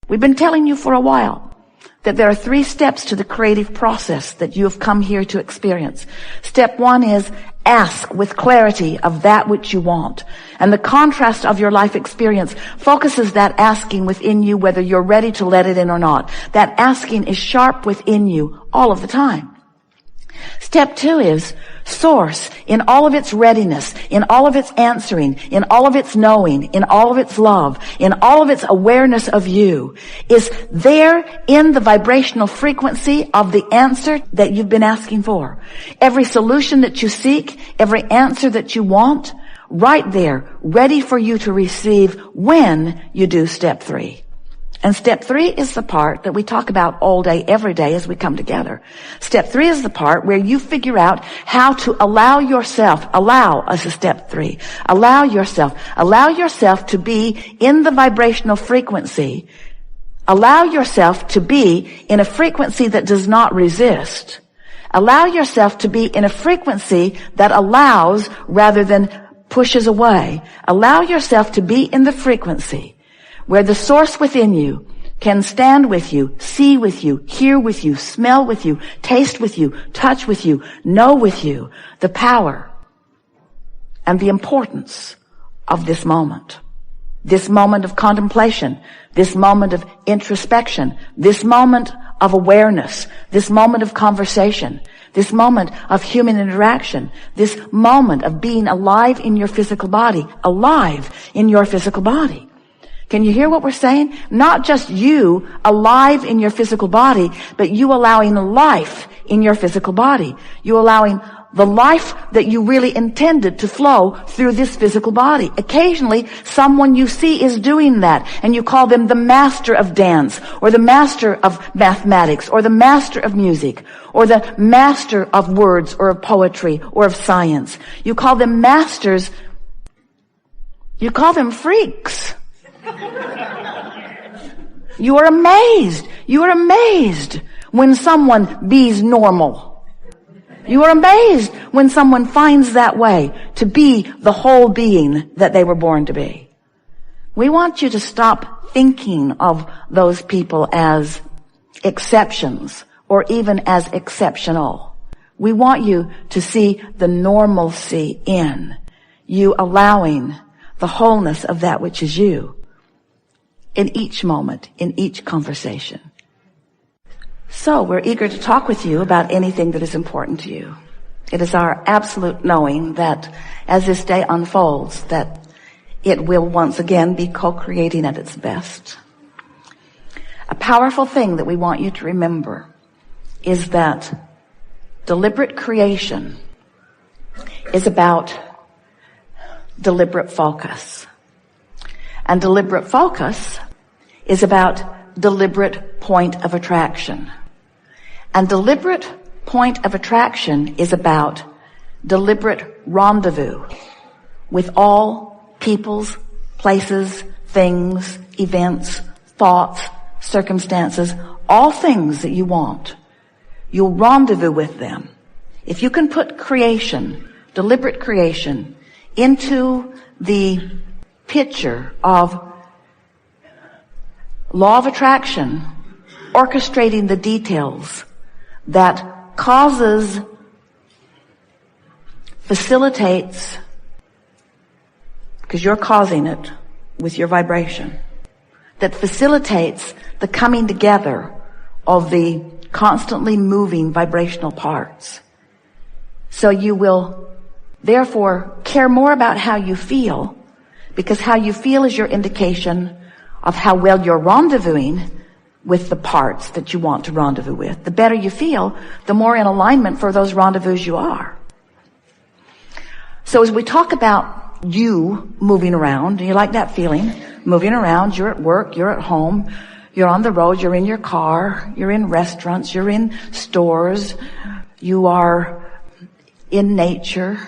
We've been telling you for a while that there are 3 steps to the creative process that you have come here to experience. Step 1 is ask with clarity of that which you want. And the contrast of your life experience focuses that asking within you, whether you're ready to let it in or not. That asking is sharp within you all of the time. Step 2 is source in all of its readiness, in all of its answering, in all of its knowing, in all of its love, in all of its awareness of you, is there in the vibrational frequency of the answer that you've been asking for. Every solution that you seek, every answer that you want, right there, ready for you to receive when you do step 3. And step 3 is the part that we talk about all day, every day as we come together. Step 3 is the part where you figure out how to allow yourself to be in the vibrational frequency. Allow yourself to be in a frequency that does not resist. Allow yourself to be in a frequency that allows rather than pushes away. Allow yourself to be in the frequency where the source within you can stand with you, see with you, hear with you, smell with you, taste with you, touch with you, know with you the power and the importance of this moment of contemplation, this moment of introspection, this moment of awareness, this moment of conversation, this moment of human interaction, this moment of being alive in your physical body, Can you hear what we're saying? Not just you alive in your physical body, but you allowing life in your physical body. You allowing the life that you really intended to flow through this physical body. Occasionally, someone you see is doing that, and you call them the master of dance, or the master of mathematics, or the master of music, or the master of words, or of poetry, or of science. You call them masters. You call them freaks. You are amazed. You are amazed when someone be's normal. You are amazed when someone finds that way to be the whole being that they were born to be. We want you to stop thinking of those people as exceptions or even as exceptional. We want you to see the normalcy in you allowing the wholeness of that which is you in each moment, in each conversation. So we're eager to talk with you about anything that is important to you. It is our absolute knowing that as this day unfolds, that it will once again be co-creating at its best. A powerful thing that we want you to remember is that deliberate creation is about deliberate focus. And deliberate focus is about deliberate point of attraction. And deliberate point of attraction is about deliberate rendezvous with all peoples, places, things, events, thoughts, circumstances, all things that you want. You'll rendezvous with them. If you can put creation, deliberate creation, into the picture of law of attraction, orchestrating the details that facilitates, because you're causing it with your vibration, that facilitates the coming together of the constantly moving vibrational parts. So you will therefore care more about how you feel, because how you feel is your indication of how well you're rendezvousing with the parts that you want to rendezvous with. The better you feel, the more in alignment for those rendezvous you are. So as we talk about you moving around, do you like that feeling? Moving around, you're at work, you're at home, you're on the road, you're in your car, you're in restaurants, you're in stores, you are in nature,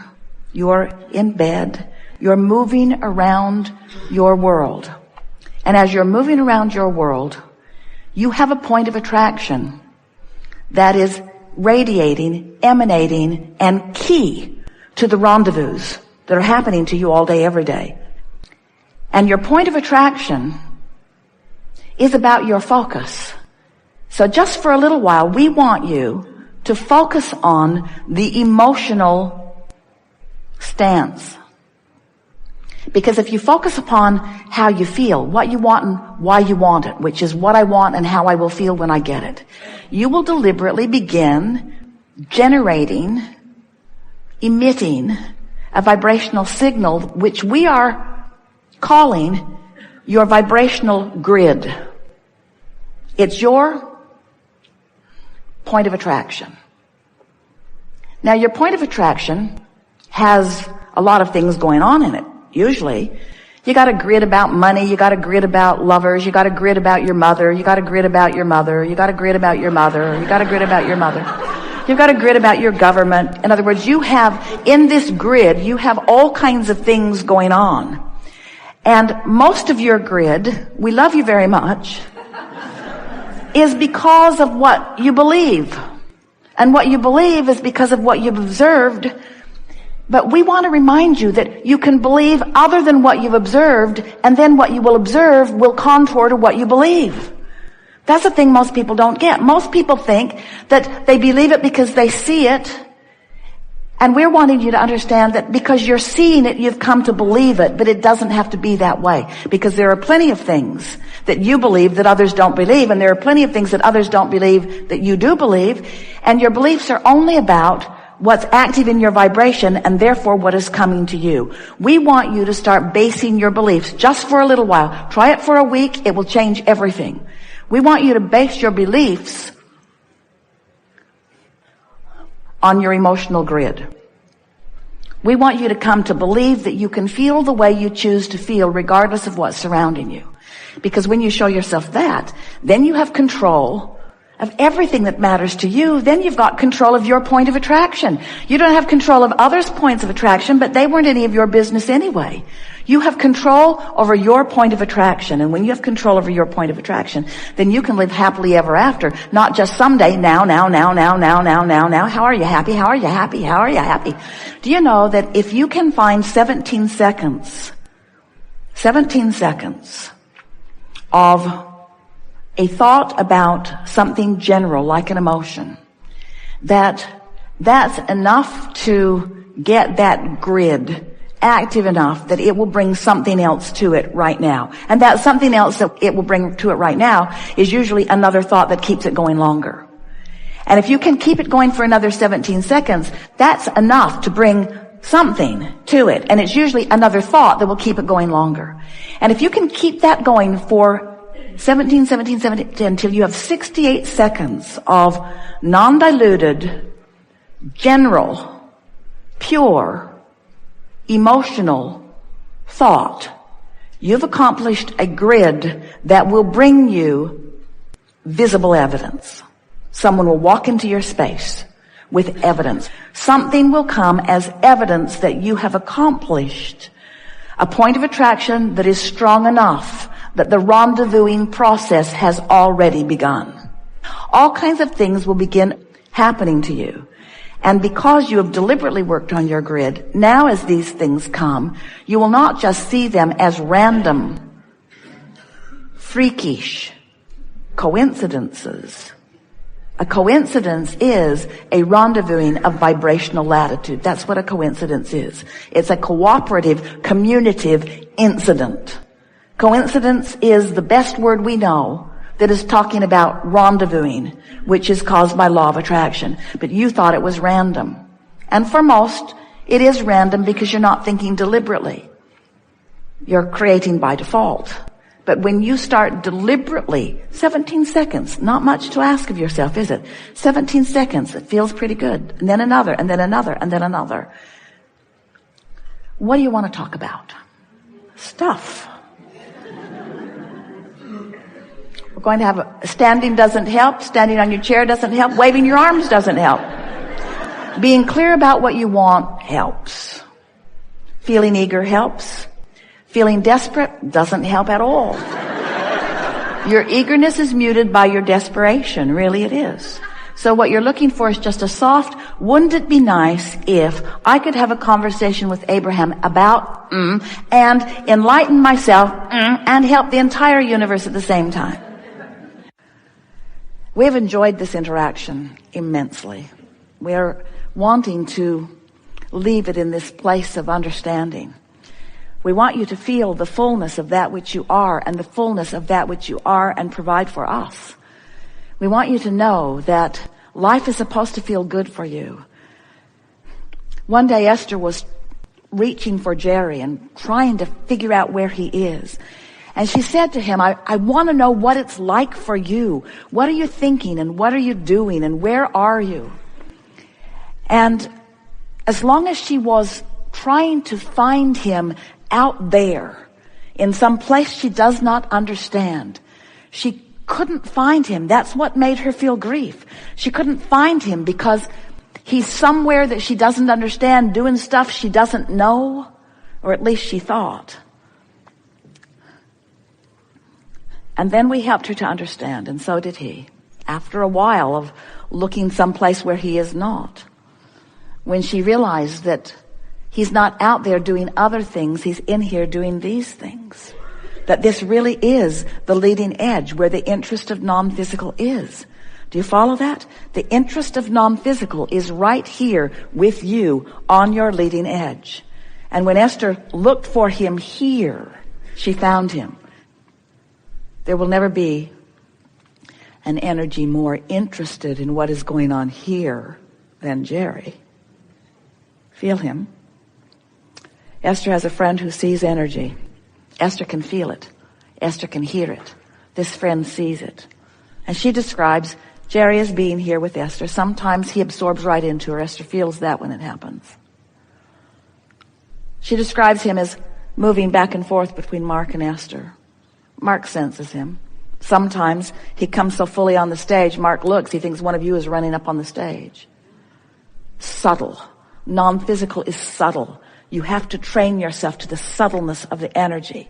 you're in bed, you're moving around your world. And as you're moving around your world, you have a point of attraction that is radiating, emanating, and key to the rendezvous that are happening to you all day, every day. And your point of attraction is about your focus. So just for a little while, we want you to focus on the emotional stance. Because if you focus upon how you feel, what you want and why you want it, which is what I want and how I will feel when I get it, you will deliberately begin generating, emitting a vibrational signal, which we are calling your vibrational grid. It's your point of attraction. Now, your point of attraction has a lot of things going on in it. Usually, you got a grid about money, you got a grid about lovers, you got a grid about your mother, you got a grid about your mother, you got a grid about your mother, you got a grid about your mother. You've got a grid about your government. In other words, you have, in this grid, you have all kinds of things going on. And most of your grid, we love you very much, is because of what you believe. And what you believe is because of what you've observed. But we want to remind you that you can believe other than what you've observed, and then what you will observe will contour to what you believe. That's the thing most people don't get. Most people think that they believe it because they see it, and we're wanting you to understand that because you're seeing it, you've come to believe it, but it doesn't have to be that way, because there are plenty of things that you believe that others don't believe, and there are plenty of things that others don't believe that you do believe, and your beliefs are only about what's active in your vibration and therefore what is coming to you. We want you to start basing your beliefs just for a little while. Try it for a week. It will change everything. We want you to base your beliefs on your emotional grid. We want you to come to believe that you can feel the way you choose to feel regardless of what's surrounding you. Because when you show yourself that, then you have control of everything that matters to you. Then you've got control of your point of attraction. You don't have control of others' points of attraction, but they weren't any of your business anyway. You have control over your point of attraction. And when you have control over your point of attraction, then you can live happily ever after. Not just someday, now. How are you happy? How are you happy? How are you happy? Do you know that if you can find 17 seconds of a thought about something general, like an emotion, that's enough to get that grid active enough that it will bring something else to it right now. And that something else that it will bring to it right now is usually another thought that keeps it going longer. And if you can keep it going for another 17 seconds, that's enough to bring something to it. And it's usually another thought that will keep it going longer. And if you can keep that going for 17, until you have 68 seconds of non-diluted, general, pure, emotional thought, you've accomplished a grid that will bring you visible evidence. Someone will walk into your space with evidence. Something will come as evidence that you have accomplished a point of attraction that is strong enough that the rendezvousing process has already begun. All kinds of things will begin happening to you. And because you have deliberately worked on your grid, now as these things come, you will not just see them as random, freakish coincidences. A coincidence is a rendezvousing of vibrational latitude. That's what a coincidence is. It's a cooperative, communicative incident. Coincidence is the best word we know that is talking about rendezvousing, which is caused by law of attraction. But you thought it was random. And for most, it is random because you're not thinking deliberately. You're creating by default. But when you start deliberately, 17 seconds, not much to ask of yourself, is it? 17 seconds, it feels pretty good. And then another, and then another, and then another. What do you want to talk about? Stuff. We're going to have standing doesn't help. Standing on your chair doesn't help. Waving your arms doesn't help. Being clear about what you want helps. Feeling eager helps. Feeling desperate doesn't help at all. Your eagerness is muted by your desperation. Really it is. So what you're looking for is just a soft, wouldn't it be nice if I could have a conversation with Abraham about and enlighten myself and help the entire universe at the same time. We've enjoyed this interaction immensely. We're wanting to leave it in this place of understanding. We want you to feel the fullness of that which you are and the fullness of that which you are and provide for us. We want you to know that life is supposed to feel good for you. One day Esther was reaching for Jerry and trying to figure out where he is. And she said to him, I want to know what it's like for you. What are you thinking and what are you doing and where are you? And as long as she was trying to find him out there in some place she does not understand, she couldn't find him. That's what made her feel grief. She couldn't find him because he's somewhere that she doesn't understand, doing stuff she doesn't know, or at least she thought. And then we helped her to understand, and so did he. After a while of looking someplace where he is not, when she realized that he's not out there doing other things, he's in here doing these things. That this really is the leading edge where the interest of non-physical is. Do you follow that? The interest of non-physical is right here with you on your leading edge. And when Esther looked for him here, she found him. There will never be an energy more interested in what is going on here than Jerry. Feel him. Esther has a friend who sees energy. Esther can feel it. Esther can hear it. This friend sees it. And she describes Jerry as being here with Esther. Sometimes he absorbs right into her. Esther feels that when it happens. She describes him as moving back and forth between Mark and Esther. Mark senses him. Sometimes he comes so fully on the stage, Mark looks, he thinks one of you is running up on the stage. Subtle. Non-physical is subtle. You have to train yourself to the subtleness of the energy.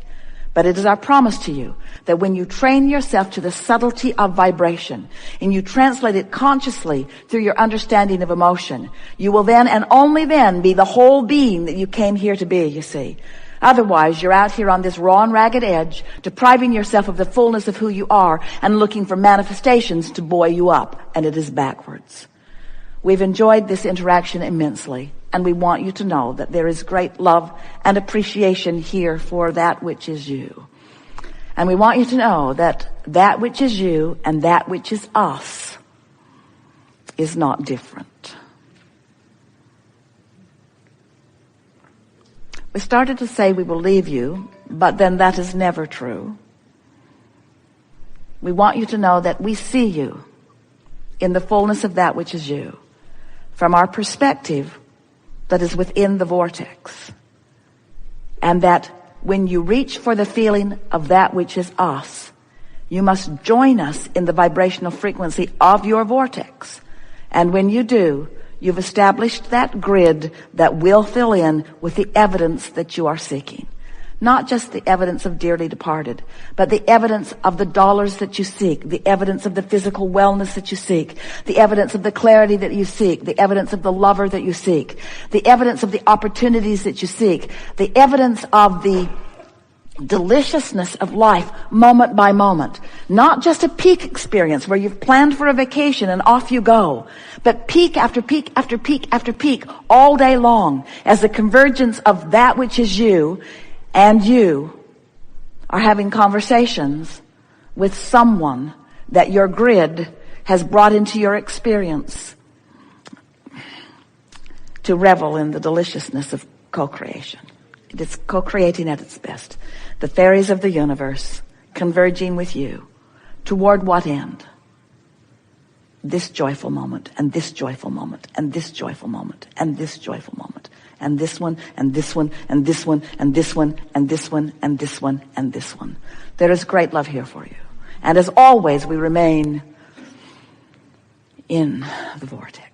But it is our promise to you that when you train yourself to the subtlety of vibration and you translate it consciously through your understanding of emotion, you will then and only then be the whole being that you came here to be, you see. Otherwise, you're out here on this raw and ragged edge, depriving yourself of the fullness of who you are and looking for manifestations to buoy you up, and it is backwards. We've enjoyed this interaction immensely, and we want you to know that there is great love and appreciation here for that which is you. And we want you to know that that which is you and that which is us is not different. We started to say we will leave you, but then that is never true. We want you to know that we see you in the fullness of that which is you, from our perspective that is within the vortex. And that when you reach for the feeling of that which is us, you must join us in the vibrational frequency of your vortex. And when you do, you've established that grid that will fill in with the evidence that you are seeking. Not just the evidence of dearly departed, but the evidence of the dollars that you seek, the evidence of the physical wellness that you seek, the evidence of the clarity that you seek, the evidence of the lover that you seek, the evidence of the opportunities that you seek, the evidence of the deliciousness of life moment by moment. Not just a peak experience where you've planned for a vacation and off you go, but peak after peak after peak after peak all day long as the convergence of that which is you and you are having conversations with someone that your grid has brought into your experience to revel in the deliciousness of co-creation. It is co-creating at its best. The fairies of the universe converging with you toward what end? This joyful moment, and this joyful moment, and this joyful moment, and this joyful moment, and this one, and this one, and this one, and this one, and this one, and this one, and this one. There is great love here for you. And as always, we remain in the vortex.